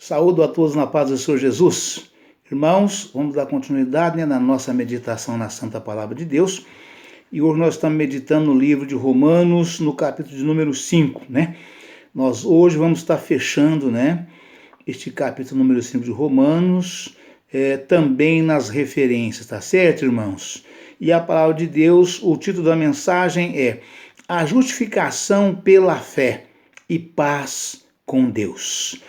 Saúdo a todos na paz do Senhor Jesus. Irmãos, vamos dar continuidade na nossa meditação na Santa Palavra de Deus. E hoje nós estamos meditando no livro de Romanos, no capítulo de número 5, Nós hoje vamos estar fechando, este capítulo número 5 de Romanos, também nas referências, tá certo, irmãos? E a Palavra de Deus, o título da mensagem é A Justificação pela Fé e Paz com Deus.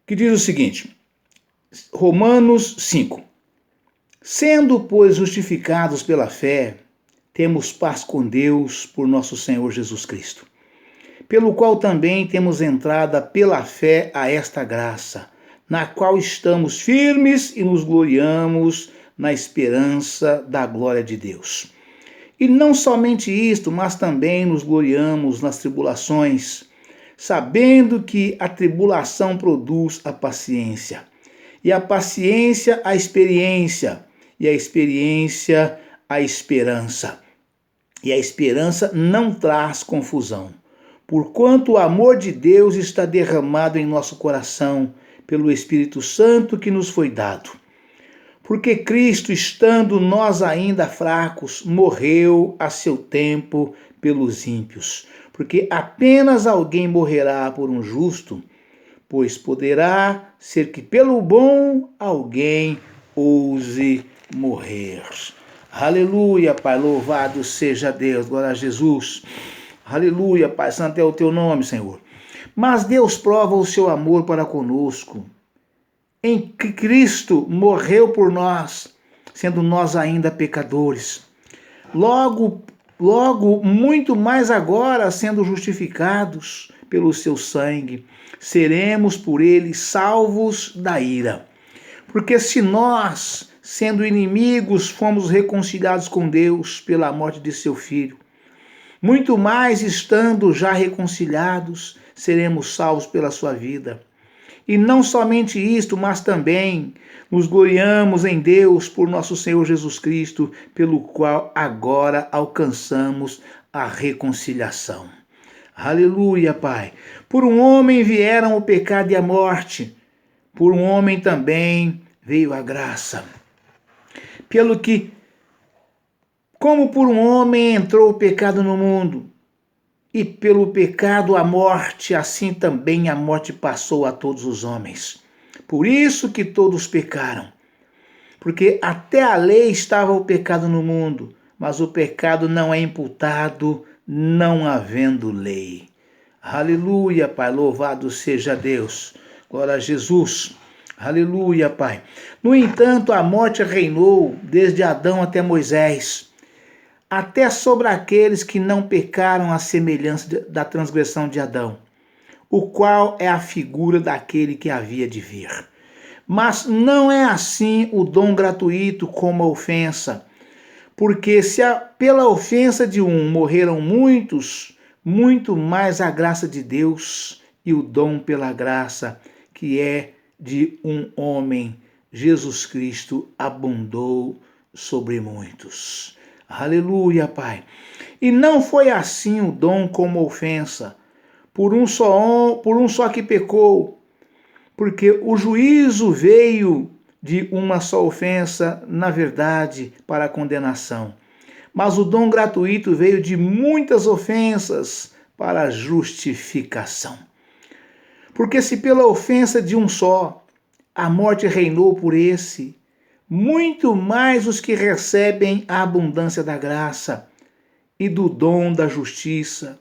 Que diz o seguinte, Romanos 5. Sendo, pois, justificados pela fé, temos paz com Deus por nosso Senhor Jesus Cristo, pelo qual também temos entrada pela fé a esta graça, na qual estamos firmes e nos gloriamos na esperança da glória de Deus. E não somente isto, mas também nos gloriamos nas tribulações, sabendo que a tribulação produz a paciência, e a paciência a experiência, e a experiência a esperança. E a esperança não traz confusão, porquanto o amor de Deus está derramado em nosso coração pelo Espírito Santo que nos foi dado. Porque Cristo, estando nós ainda fracos, morreu a seu tempo pelos ímpios. Porque apenas alguém morrerá por um justo, pois poderá ser que pelo bom alguém ouse morrer. Aleluia, Pai, louvado seja Deus, glória a Jesus. Aleluia, Pai, santo é o teu nome, Senhor. Mas Deus prova o seu amor para conosco, em que Cristo morreu por nós, sendo nós ainda pecadores. Logo, muito mais agora, sendo justificados pelo seu sangue, seremos por ele salvos da ira. Porque se nós, sendo inimigos, fomos reconciliados com Deus pela morte de seu Filho, muito mais estando já reconciliados, seremos salvos pela sua vida. E não somente isto, mas também nos gloriamos em Deus por nosso Senhor Jesus Cristo, pelo qual agora alcançamos a reconciliação. Aleluia, Pai. Por um homem vieram o pecado e a morte, por um homem também veio a graça. Como por um homem entrou o pecado no mundo, e pelo pecado a morte, assim também a morte passou a todos os homens. Por isso que todos pecaram. Porque até a lei estava o pecado no mundo, mas o pecado não é imputado, não havendo lei. Aleluia, Pai, louvado seja Deus. Glória a Jesus. Aleluia, Pai. No entanto, a morte reinou desde Adão até Moisés, até sobre aqueles que não pecaram à semelhança da transgressão de Adão, o qual é a figura daquele que havia de vir. Mas não é assim o dom gratuito como a ofensa, porque se pela ofensa de um morreram muitos, muito mais a graça de Deus e o dom pela graça, que é de um homem, Jesus Cristo, abundou sobre muitos. Aleluia, Pai. E não foi assim o dom como a ofensa, por um só que pecou, porque o juízo veio de uma só ofensa, na verdade, para a condenação. Mas o dom gratuito veio de muitas ofensas para a justificação. Porque se pela ofensa de um só a morte reinou por esse, muito mais os que recebem a abundância da graça e do dom da justiça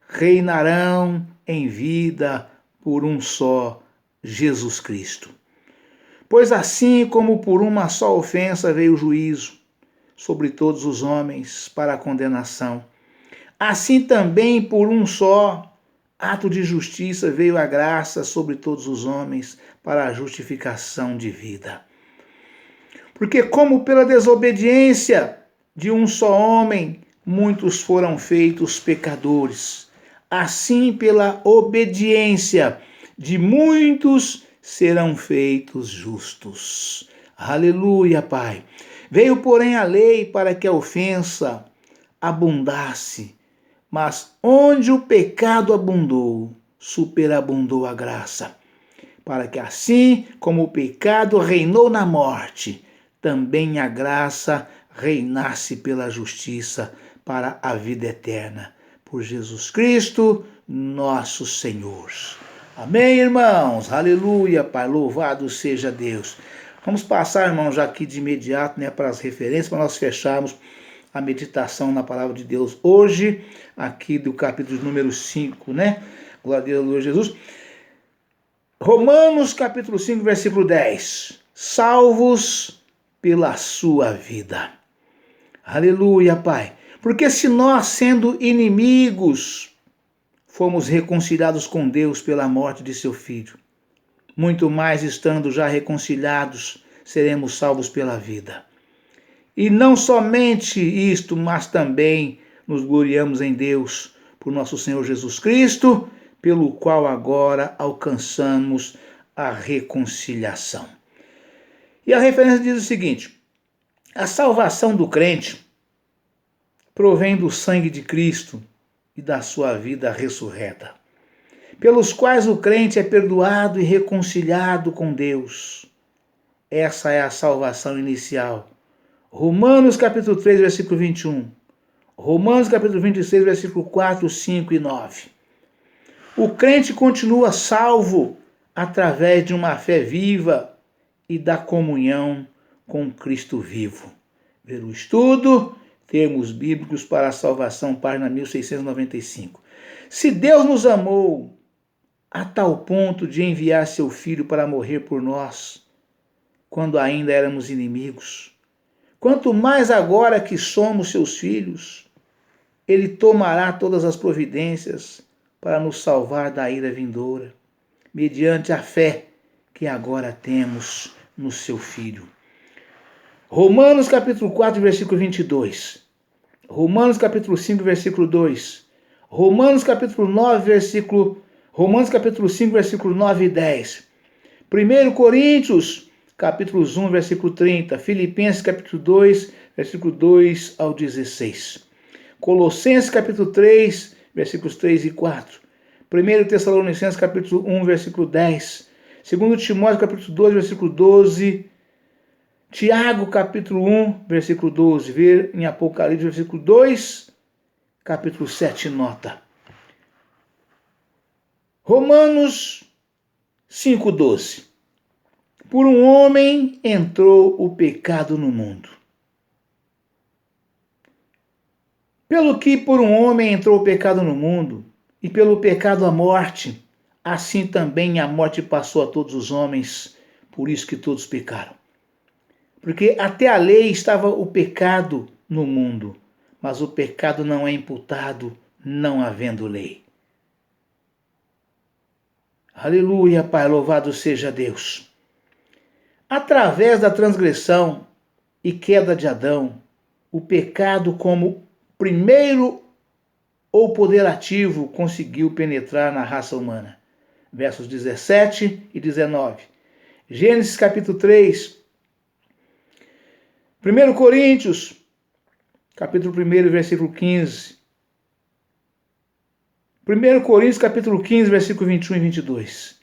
reinarão em vida por um só, Jesus Cristo. Pois assim como por uma só ofensa veio o juízo sobre todos os homens para a condenação, assim também por um só ato de justiça veio a graça sobre todos os homens para a justificação de vida. Porque como pela desobediência de um só homem muitos foram feitos pecadores, assim pela obediência de muitos serão feitos justos. Aleluia, Pai. Veio, porém, a lei para que a ofensa abundasse, mas onde o pecado abundou, superabundou a graça, para que assim como o pecado reinou na morte, também a graça reinasse pela justiça para a vida eterna. Por Jesus Cristo, nosso Senhor. Amém, irmãos? Aleluia, Pai. Louvado seja Deus. Vamos passar, irmãos, já aqui de imediato, para as referências, para nós fecharmos a meditação na palavra de Deus hoje, aqui do capítulo número 5, Glória a Deus, aleluia, Jesus. Romanos, capítulo 5, versículo 10. Salvos pela sua vida. Aleluia, Pai. Porque se nós, sendo inimigos, fomos reconciliados com Deus pela morte de seu Filho, muito mais estando já reconciliados, seremos salvos pela vida. E não somente isto, mas também nos gloriamos em Deus, por nosso Senhor Jesus Cristo, pelo qual agora alcançamos a reconciliação. E a referência diz o seguinte: a salvação do crente provém do sangue de Cristo e da sua vida ressurreta, pelos quais o crente é perdoado e reconciliado com Deus. Essa é a salvação inicial. Romanos capítulo 3, versículo 21. Romanos capítulo 26, versículo 4, 5 e 9. O crente continua salvo através de uma fé viva e da comunhão com Cristo vivo. Ver o estudo, termos bíblicos para a salvação, página 1695. Se Deus nos amou a tal ponto de enviar seu Filho para morrer por nós, quando ainda éramos inimigos, quanto mais agora que somos seus filhos, ele tomará todas as providências para nos salvar da ira vindoura, mediante a fé que agora temos no seu Filho. Romanos capítulo 4, versículo 22. Romanos capítulo 5, versículo 2. Romanos capítulo 5, versículo 9 e 10. 1 Coríntios capítulos 1, versículo 30. Filipenses capítulo 2, versículo 2 ao 16. Colossenses capítulo 3, versículos 3 e 4. 1 Tessalonicenses capítulo 1, versículo 10. 2 Timóteo capítulo 2, versículo 12. Tiago capítulo 1, versículo 12. Ver em Apocalipse, versículo 2, capítulo 7, nota. Romanos 5, 12. Por um homem entrou o pecado no mundo. Pelo que por um homem entrou o pecado no mundo, e pelo pecado a morte, assim também a morte passou a todos os homens, por isso que todos pecaram. Porque até a lei estava o pecado no mundo, mas o pecado não é imputado, não havendo lei. Aleluia, Pai, louvado seja Deus. Através da transgressão e queda de Adão, o pecado como primeiro ou poder ativo conseguiu penetrar na raça humana. Versos 17 e 19. Gênesis capítulo 3. 1 Coríntios, capítulo 1, versículo 15. 1 Coríntios, capítulo 15, versículo 21 e 22.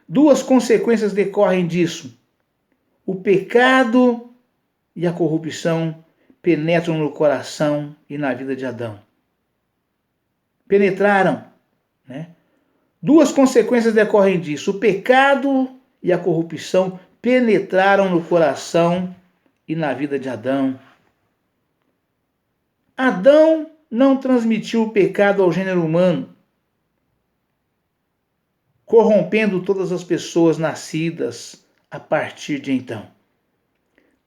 Duas consequências decorrem disso. O pecado e a corrupção penetram no coração e na vida de Adão. Penetraram, Duas consequências decorrem disso. O pecado e a corrupção penetraram no coração e na vida de Adão. Adão não transmitiu o pecado ao gênero humano, corrompendo todas as pessoas nascidas a partir de então.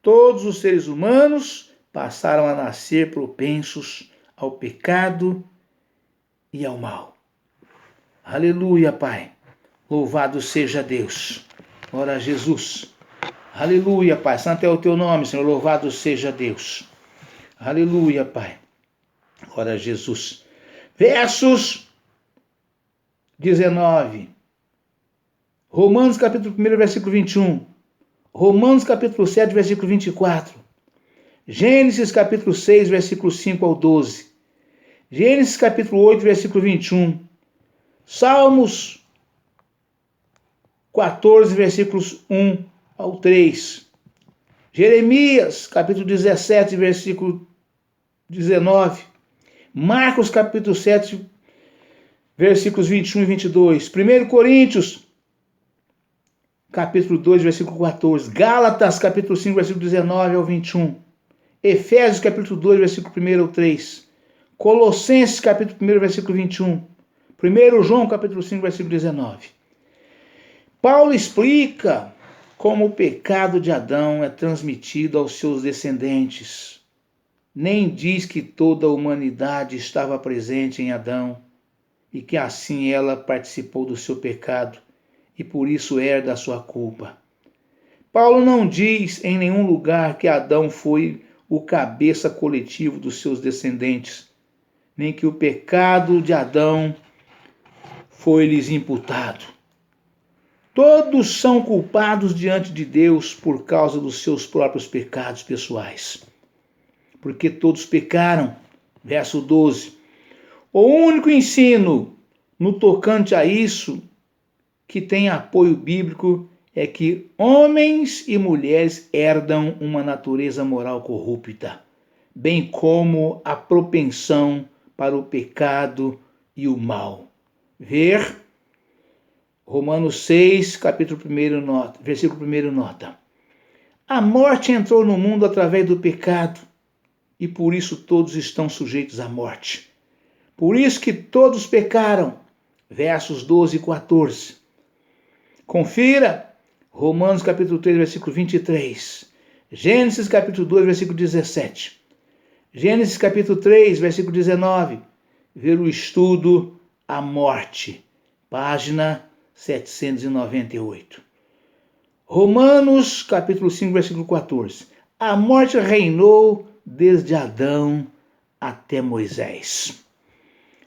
Todos os seres humanos passaram a nascer propensos ao pecado e ao mal. Aleluia, Pai. Louvado seja Deus. Glória a Jesus. Aleluia, Pai. Santo é o teu nome, Senhor. Louvado seja Deus. Aleluia, Pai. Glória a Jesus. Versos 19. Romanos capítulo 1, versículo 21. Romanos capítulo 7, versículo 24. Gênesis capítulo 6, versículo 5 ao 12. Gênesis capítulo 8, versículo 21. Salmos 14, versículos 1 ao 3. Jeremias, capítulo 17, versículo 19. Marcos, capítulo 7, versículos 21 e 22. 1 Coríntios, capítulo 2, versículo 14. Gálatas, capítulo 5, versículo 19 ao 21. Efésios, capítulo 2, versículo 1 ao 3. Colossenses, capítulo 1, versículo 21. 1 João, capítulo 5, versículo 19. Paulo explica como o pecado de Adão é transmitido aos seus descendentes. Nem diz que toda a humanidade estava presente em Adão e que assim ela participou do seu pecado e por isso herda a sua culpa. Paulo não diz em nenhum lugar que Adão foi o cabeça coletivo dos seus descendentes, nem que o pecado de Adão foi-lhes imputado. Todos são culpados diante de Deus por causa dos seus próprios pecados pessoais. Porque todos pecaram. Verso 12. O único ensino no tocante a isso que tem apoio bíblico é que homens e mulheres herdam uma natureza moral corrupta, bem como a propensão para o pecado e o mal. Ver Romanos 6, capítulo 1, versículo 1, nota. A morte entrou no mundo através do pecado, e por isso todos estão sujeitos à morte. Por isso que todos pecaram. Versos 12 e 14. Confira Romanos capítulo 3, versículo 23. Gênesis capítulo 2, versículo 17. Gênesis capítulo 3, versículo 19. Ver o estudo A Morte. Página 798. Romanos, capítulo 5, versículo 14. A morte reinou desde Adão até Moisés.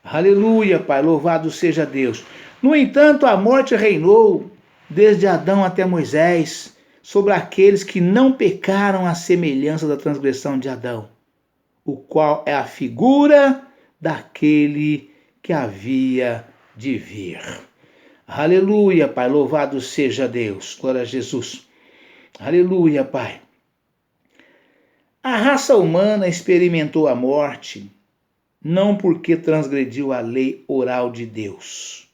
Aleluia, Pai, louvado seja Deus. No entanto, a morte reinou desde Adão até Moisés sobre aqueles que não pecaram à semelhança da transgressão de Adão, o qual é a figura daquele que havia de vir. Aleluia, Pai, louvado seja Deus. Glória a Jesus. Aleluia, Pai. A raça humana experimentou a morte não porque transgrediu a lei oral de Deus,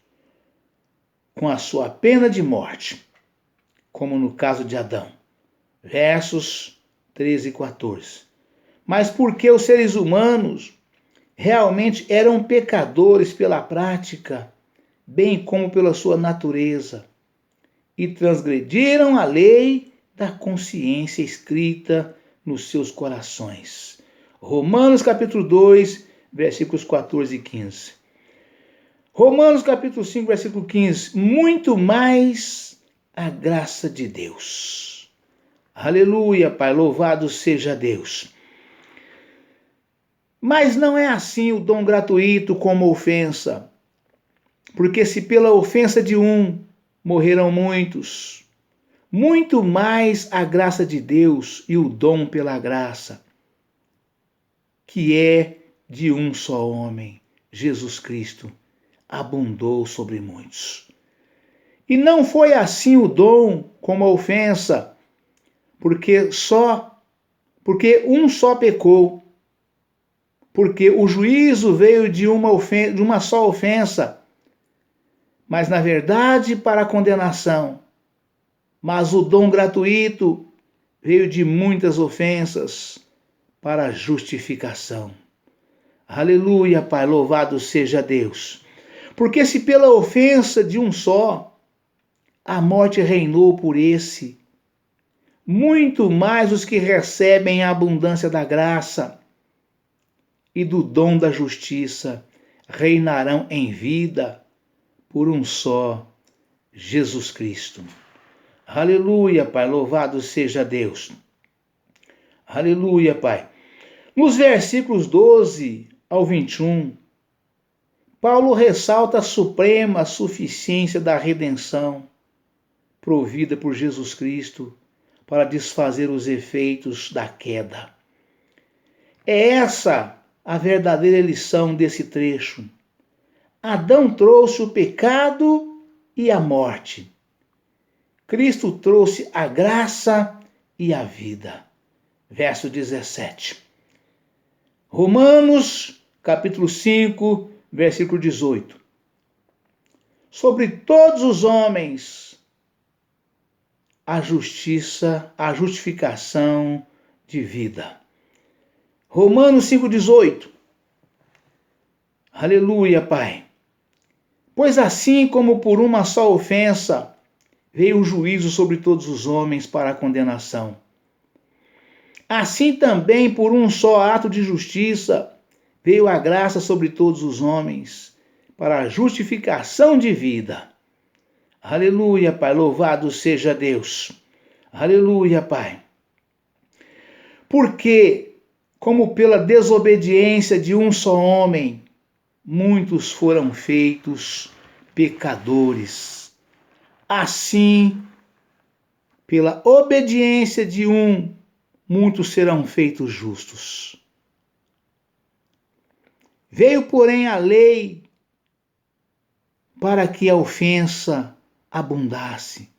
com a sua pena de morte, como no caso de Adão. Versos 13 e 14. Mas porque os seres humanos realmente eram pecadores pela prática, bem como pela sua natureza, e transgrediram a lei da consciência escrita nos seus corações. Romanos capítulo 2, versículos 14 e 15. Romanos capítulo 5, versículo 15. Muito mais a graça de Deus. Aleluia, Pai, louvado seja Deus. Mas não é assim o dom gratuito como ofensa. Porque se pela ofensa de um morreram muitos, muito mais a graça de Deus e o dom pela graça, que é de um só homem, Jesus Cristo, abundou sobre muitos. E não foi assim o dom como a ofensa, porque um só pecou, porque o juízo veio de uma só ofensa, mas na verdade para a condenação. Mas o dom gratuito veio de muitas ofensas para a justificação. Aleluia, Pai, louvado seja Deus. Porque se pela ofensa de um só a morte reinou por esse, muito mais os que recebem a abundância da graça e do dom da justiça reinarão em vida por um só, Jesus Cristo. Aleluia, Pai, louvado seja Deus. Aleluia, Pai. Nos versículos 12 ao 21, Paulo ressalta a suprema suficiência da redenção provida por Jesus Cristo para desfazer os efeitos da queda. É essa a verdadeira lição desse trecho. Adão trouxe o pecado e a morte. Cristo trouxe a graça e a vida. Verso 17. Romanos, capítulo 5, versículo 18. Sobre todos os homens, a justiça, a justificação de vida. Romanos 5,18. Aleluia, Pai. Pois assim como por uma só ofensa veio o juízo sobre todos os homens para a condenação, assim também por um só ato de justiça veio a graça sobre todos os homens para a justificação de vida. Aleluia, Pai. Louvado seja Deus. Aleluia, Pai. Porque, como pela desobediência de um só homem, muitos foram feitos pecadores, assim, pela obediência de um, muitos serão feitos justos. Veio, porém, a lei para que a ofensa abundasse.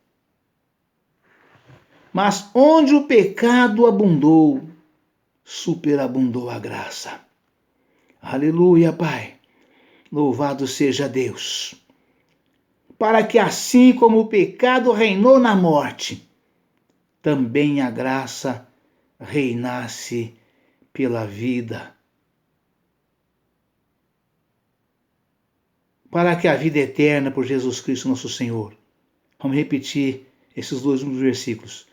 Mas onde o pecado abundou, superabundou a graça. Aleluia, Pai. Louvado seja Deus. Para que assim como o pecado reinou na morte, também a graça reinasse pela vida. Para que a vida eterna por Jesus Cristo nosso Senhor. Vamos repetir esses dois últimos versículos.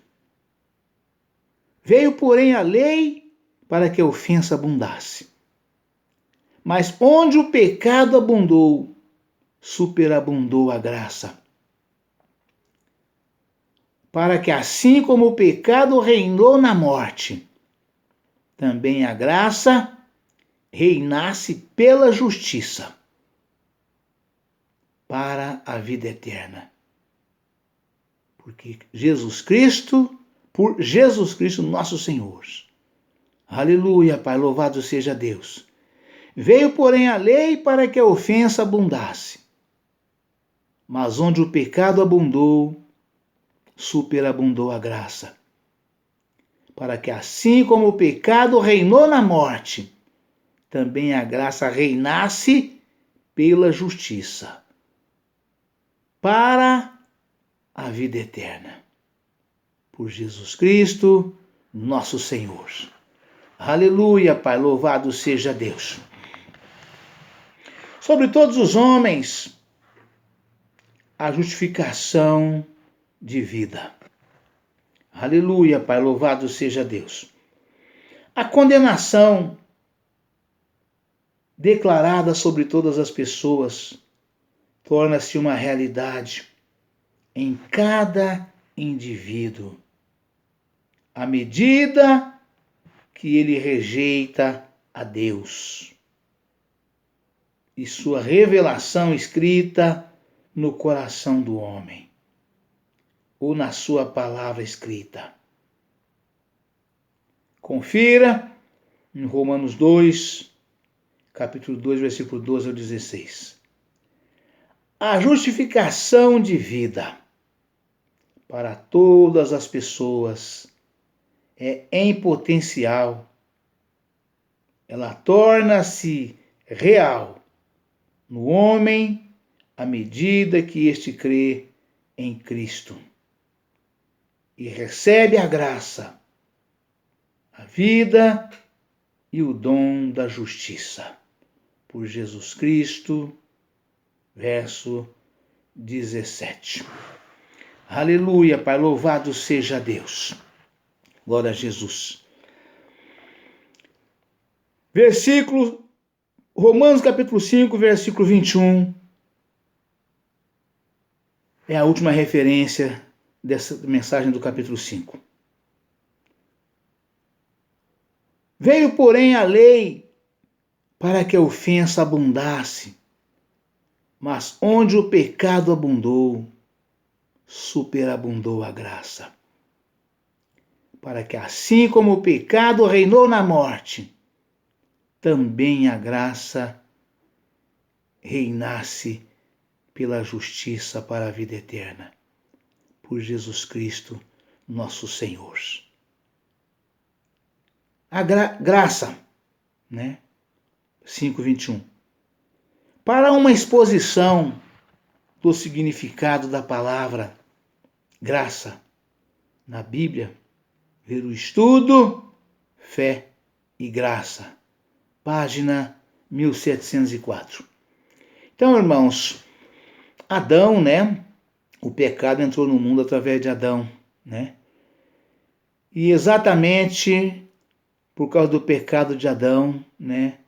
Veio, porém, a lei para que a ofensa abundasse. Mas onde o pecado abundou, superabundou a graça. Para que assim como o pecado reinou na morte, também a graça reinasse pela justiça para a vida eterna. Porque por Jesus Cristo nosso Senhor. Aleluia, Pai, louvado seja Deus. Veio, porém, a lei para que a ofensa abundasse. Mas onde o pecado abundou, superabundou a graça. Para que assim como o pecado reinou na morte, também a graça reinasse pela justiça, para a vida eterna. Por Jesus Cristo, nosso Senhor. Aleluia, Pai, louvado seja Deus. Sobre todos os homens, a justificação de vida. Aleluia, Pai, louvado seja Deus. A condenação declarada sobre todas as pessoas torna-se uma realidade em cada indivíduo, à medida que ele rejeita a Deus e sua revelação escrita no coração do homem, ou na sua palavra escrita. Confira em Romanos 2, capítulo 2, versículo 12 ao 16. A justificação de vida para todas as pessoas é em potencial. Ela torna-se real no homem à medida que este crê em Cristo e recebe a graça, a vida e o dom da justiça. Por Jesus Cristo, verso 17. Aleluia, Pai, louvado seja Deus. Glória a Jesus. Romanos capítulo 5, versículo 21. É a última referência dessa mensagem do capítulo 5. Veio, porém, a lei para que a ofensa abundasse, mas onde o pecado abundou, superabundou a graça. Para que assim como o pecado reinou na morte, também a graça reinasse pela justiça para a vida eterna. Por por Jesus Cristo, nosso Senhor. A graça, né? 5:21. Para uma exposição do significado da palavra graça na Bíblia, ver o estudo, fé e graça, página 1704. Então, irmãos, Adão, né? O pecado entrou no mundo através de Adão, né? E exatamente por causa do pecado de Adão, né?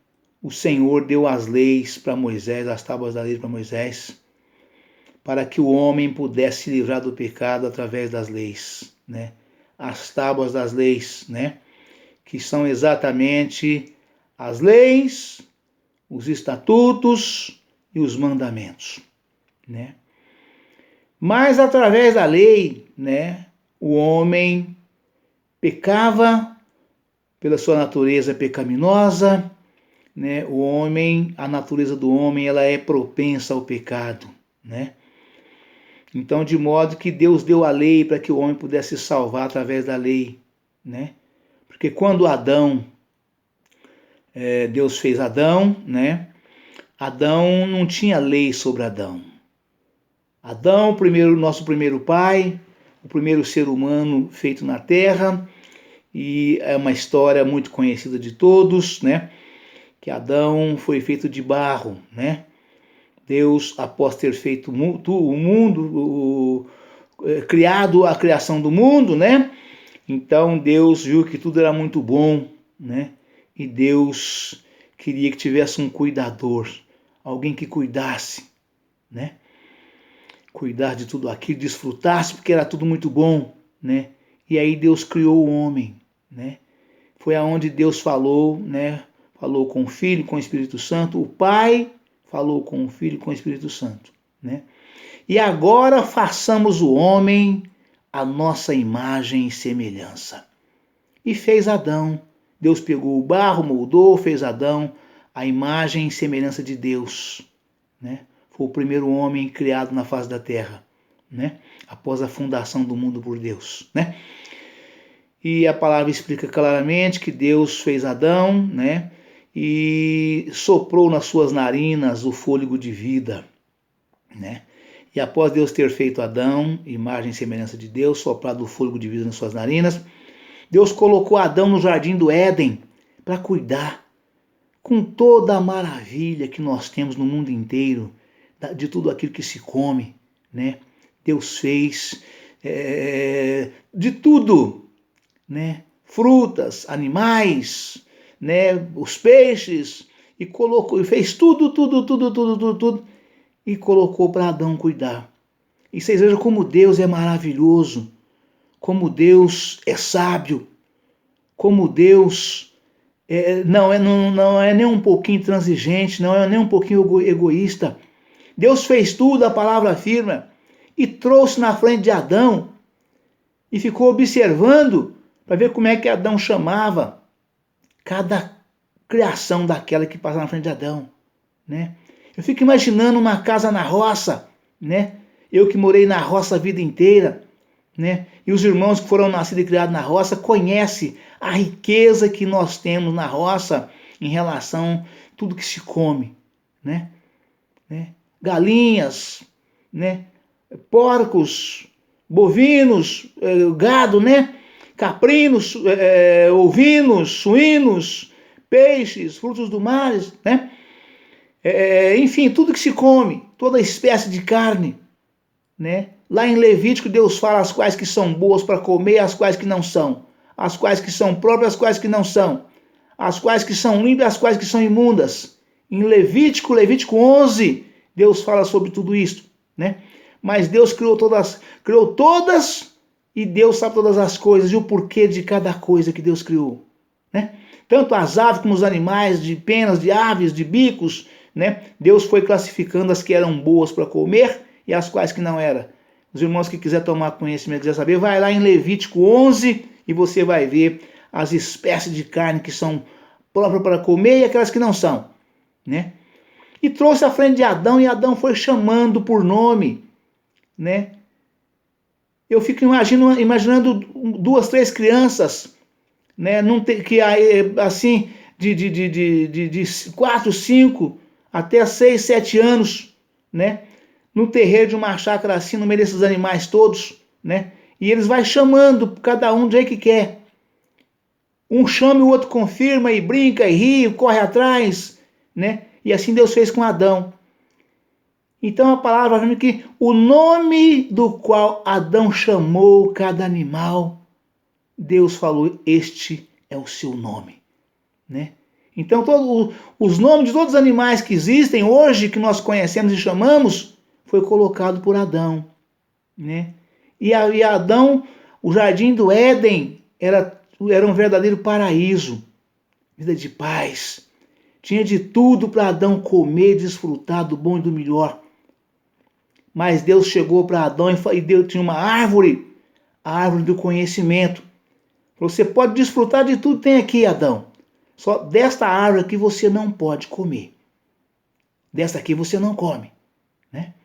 O Senhor deu as leis para Moisés, as tábuas da lei para Moisés, para que o homem pudesse se livrar do pecado através das leis, né? As tábuas das leis, né? Que são exatamente as leis, os estatutos e os mandamentos, né? Mas através da lei, né? O homem pecava pela sua natureza pecaminosa, né? O homem, a natureza do homem, ela é propensa ao pecado, né? Então, de modo que Deus deu a lei para que o homem pudesse se salvar através da lei, né? Porque quando Deus fez Adão, né? Adão não tinha lei sobre Adão. Adão, nosso primeiro pai, o primeiro ser humano feito na terra, e é uma história muito conhecida de todos, né? Que Adão foi feito de barro, né? Deus, após ter feito o mundo, criado a criação do mundo, né? Então Deus viu que tudo era muito bom, né? E Deus queria que tivesse um cuidador, alguém que cuidasse, né? Cuidar de tudo aquilo, desfrutasse, porque era tudo muito bom, né? E aí Deus criou o homem, né? Foi aonde Deus falou, né? Falou com o Filho, com o Espírito Santo, o Pai falou com o Filho, com o Espírito Santo, né? E agora façamos o homem a nossa imagem e semelhança. E fez Adão. Deus pegou o barro, moldou, fez Adão a imagem e semelhança de Deus, né? Foi o primeiro homem criado na face da terra, né? Após a fundação do mundo por Deus, né? E a palavra explica claramente que Deus fez Adão, né? E soprou nas suas narinas o fôlego de vida, né? E após Deus ter feito Adão, imagem e semelhança de Deus, soprado o fôlego de vida nas suas narinas, Deus colocou Adão no jardim do Éden para cuidar com toda a maravilha que nós temos no mundo inteiro, de tudo aquilo que se come, né? Deus fez de tudo, né? Frutas, animais, né? Os peixes, e colocou, e fez tudo, e colocou para Adão cuidar. E vocês vejam como Deus é maravilhoso, como Deus é sábio, como Deus não é nem um pouquinho intransigente, não é nem um pouquinho egoísta. Deus fez tudo, a palavra afirma, e trouxe na frente de Adão, e ficou observando para ver como é que Adão chamava cada criação daquela que passa na frente de Adão, né? Eu fico imaginando uma casa na roça, né? Eu que morei na roça a vida inteira, né? E os irmãos que foram nascidos e criados na roça conhecem a riqueza que nós temos na roça em relação a tudo que se come, né? Galinhas, né? Porcos, bovinos, gado, né? Caprinos, ovinos, suínos, peixes, frutos do mar, né? Enfim, tudo que se come, toda espécie de carne, né? Lá em Levítico, Deus fala as quais que são boas para comer, as quais que não são, as quais que são próprias, as quais que não são, as quais que são limpas, as quais que são imundas. Em Levítico 11, Deus fala sobre tudo isso, né? Mas Deus criou todas, e Deus sabe todas as coisas e o porquê de cada coisa que Deus criou, né? Tanto as aves como os animais, de penas, de aves, de bicos, né? Deus foi classificando as que eram boas para comer e as quais que não eram. Os irmãos que quiser tomar conhecimento, quiser saber, vai lá em Levítico 11 e você vai ver as espécies de carne que são próprias para comer e aquelas que não são, né? E trouxe à frente de Adão, e Adão foi chamando por nome, né? Eu fico imaginando 2, 3 crianças, né, assim, de 4, 5 até 6, 7 anos, né, no terreiro de uma chácara assim, no meio desses animais todos, né, e eles vai chamando cada um do jeito que quer. Um chama e o outro confirma e brinca e ri, corre atrás, né? E assim Deus fez com Adão. Então a palavra fala que o nome do qual Adão chamou cada animal, Deus falou, este é o seu nome, né? Então os nomes de todos os animais que existem hoje, que nós conhecemos e chamamos, foi colocado por Adão, né? E Adão, o jardim do Éden era um verdadeiro paraíso, vida de paz. Tinha de tudo para Adão comer e desfrutar do bom e do melhor. Mas Deus chegou para Adão e Deus tinha uma árvore, a árvore do conhecimento. Você pode desfrutar de tudo que tem aqui, Adão. Só desta árvore aqui você não pode comer. Desta aqui você não come, né?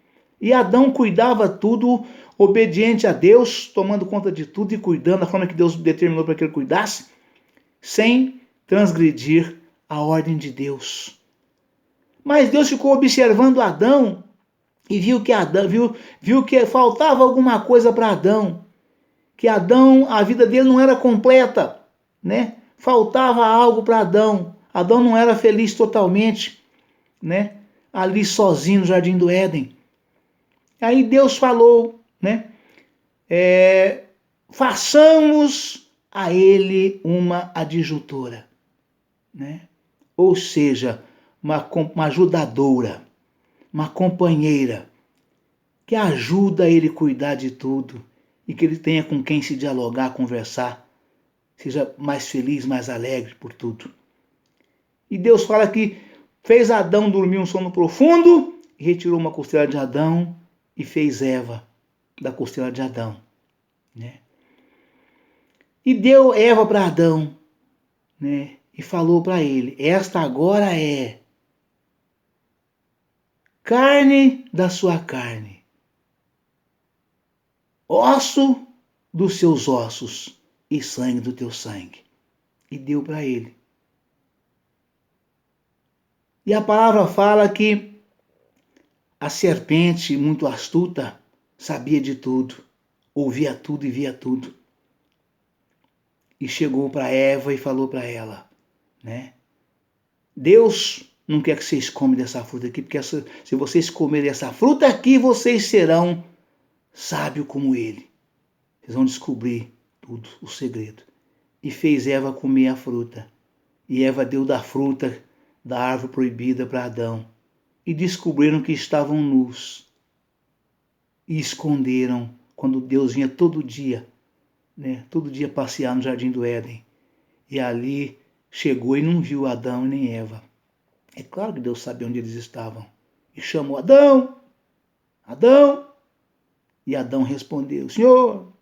E Adão cuidava tudo, obediente a Deus, tomando conta de tudo e cuidando da forma que Deus determinou para que ele cuidasse, sem transgredir a ordem de Deus. Mas Deus ficou observando Adão e viu que faltava alguma coisa para Adão, que Adão, a vida dele não era completa, né? Faltava algo para Adão. Adão não era feliz totalmente, né? Ali sozinho no jardim do Éden. Aí Deus falou, né? Façamos a ele uma adjutora, né? Ou seja, uma ajudadora, uma companheira, que ajuda ele a cuidar de tudo e que ele tenha com quem se dialogar, conversar, seja mais feliz, mais alegre por tudo. E Deus fala que fez Adão dormir um sono profundo e retirou uma costela de Adão e fez Eva da costela de Adão, né? E deu Eva para Adão, né? E falou para ele: esta agora é carne da sua carne, osso dos seus ossos e sangue do teu sangue. E deu para ele. E a palavra fala que a serpente, muito astuta, sabia de tudo, ouvia tudo e via tudo. E chegou para Eva e falou para ela, né? Deus não quer que vocês comem dessa fruta aqui, porque se vocês comerem essa fruta aqui, vocês serão sábios como ele. Vocês vão descobrir tudo, o segredo. E fez Eva comer a fruta. E Eva deu da fruta da árvore proibida para Adão. E descobriram que estavam nus. E esconderam quando Deus vinha todo dia, né? Todo dia passear no jardim do Éden. E ali chegou e não viu Adão nem Eva. É claro que Deus sabia onde eles estavam. E chamou Adão, Adão. E Adão respondeu, Senhor.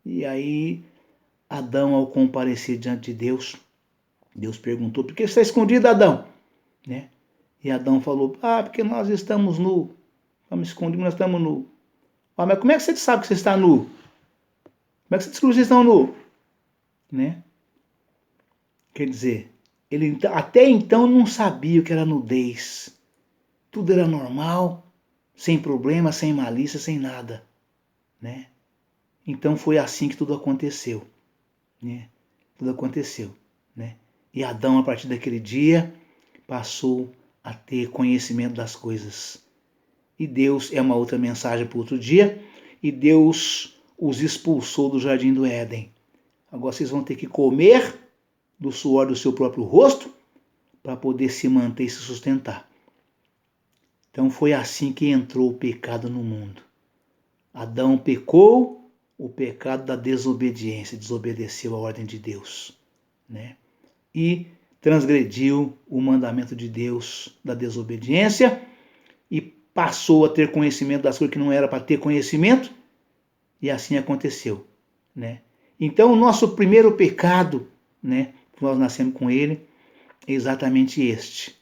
E aí Adão, ao comparecer diante de Deus, Deus perguntou, por que você está escondido, Adão? Né? E Adão falou, porque nós estamos nu. Estamos escondidos, nós estamos nu. Mas como é que você sabe que você está nu? Como é que você descobriu que vocês estão nu? Né? Quer dizer, ele até então não sabia o que era nudez. Tudo era normal, sem problema, sem malícia, sem nada. Né? Então foi assim que tudo aconteceu. Né? Tudo aconteceu. Né? E Adão, a partir daquele dia, passou a ter conhecimento das coisas. E Deus, é uma outra mensagem para outro dia, e Deus os expulsou do jardim do Éden. Agora vocês vão ter que comer do suor do seu próprio rosto para poder se manter e se sustentar. Então foi assim que entrou o pecado no mundo. Adão pecou, o pecado da desobediência, desobedeceu a ordem de Deus, né? E transgrediu o mandamento de Deus da desobediência e passou a ter conhecimento das coisas que não era para ter conhecimento, e assim aconteceu, né? Então o nosso primeiro pecado, né, que nós nascemos com ele, é exatamente este,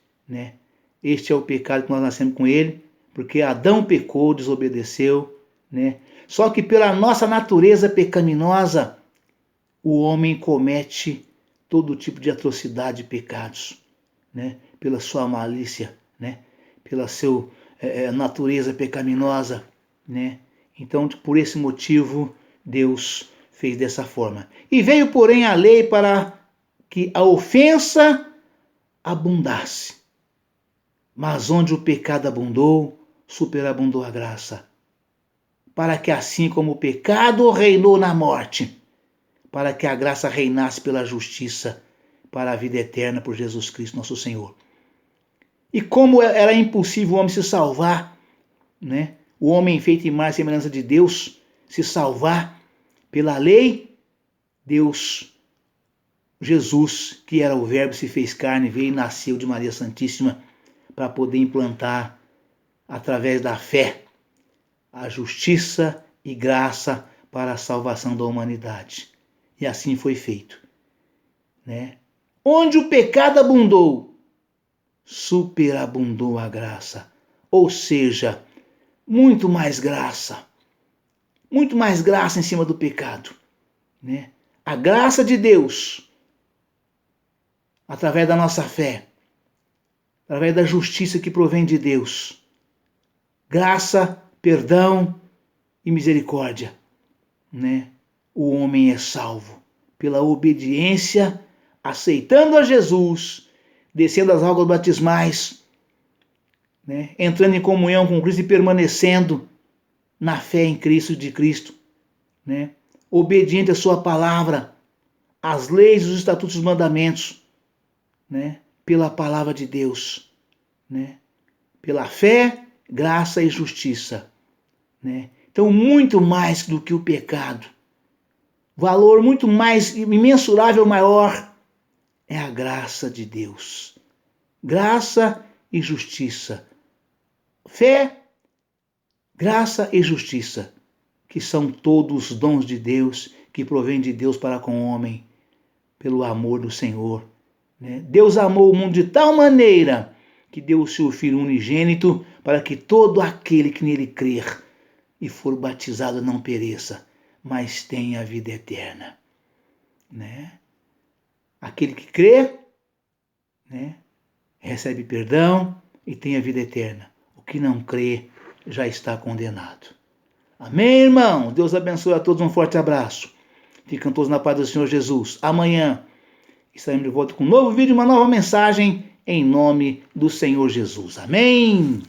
Este é o pecado que nós nascemos com ele, porque Adão pecou, desobedeceu, né? Só que pela nossa natureza pecaminosa, o homem comete todo tipo de atrocidade e pecados, né? Pela sua malícia, né? Pela sua natureza pecaminosa, né? Então, por esse motivo, Deus fez dessa forma. E veio, porém, a lei para que a ofensa abundasse. Mas onde o pecado abundou, superabundou a graça. Para que assim como o pecado reinou na morte, para que a graça reinasse pela justiça, para a vida eterna por Jesus Cristo, nosso Senhor. E como era impossível o homem se salvar, né? O homem feito em imagem e semelhança de Deus, se salvar pela lei, Deus, Jesus, que era o Verbo, se fez carne, veio e nasceu de Maria Santíssima para poder implantar, através da fé, a justiça e graça para a salvação da humanidade. E assim foi feito, né? Onde o pecado abundou, superabundou a graça. Ou seja, muito mais graça em cima do pecado, né? A graça de Deus, através da nossa fé, através da justiça que provém de Deus, graça, perdão e misericórdia, né? O homem é salvo pela obediência, aceitando a Jesus, descendo as águas batismais, né? Entrando em comunhão com Cristo e permanecendo na fé em Cristo de Cristo, né? Obediente à sua palavra, às leis, os estatutos e os mandamentos, né? Pela palavra de Deus, né? Pela fé, graça e justiça, né? Então, muito mais do que o pecado, valor muito mais imensurável, maior, é a graça de Deus. Graça e justiça. Fé, graça e justiça, que são todos os dons de Deus, que provém de Deus para com o homem, pelo amor do Senhor, né? Deus amou o mundo de tal maneira que deu o seu Filho unigênito para que todo aquele que nele crer e for batizado não pereça, mas tenha a vida eterna, né? Aquele que crê, né, recebe perdão e tem a vida eterna. O que não crê já está condenado. Amém, irmão? Deus abençoe a todos, um forte abraço. Ficam todos na paz do Senhor Jesus. Amanhã estaremos de volta com um novo vídeo, uma nova mensagem, em nome do Senhor Jesus. Amém?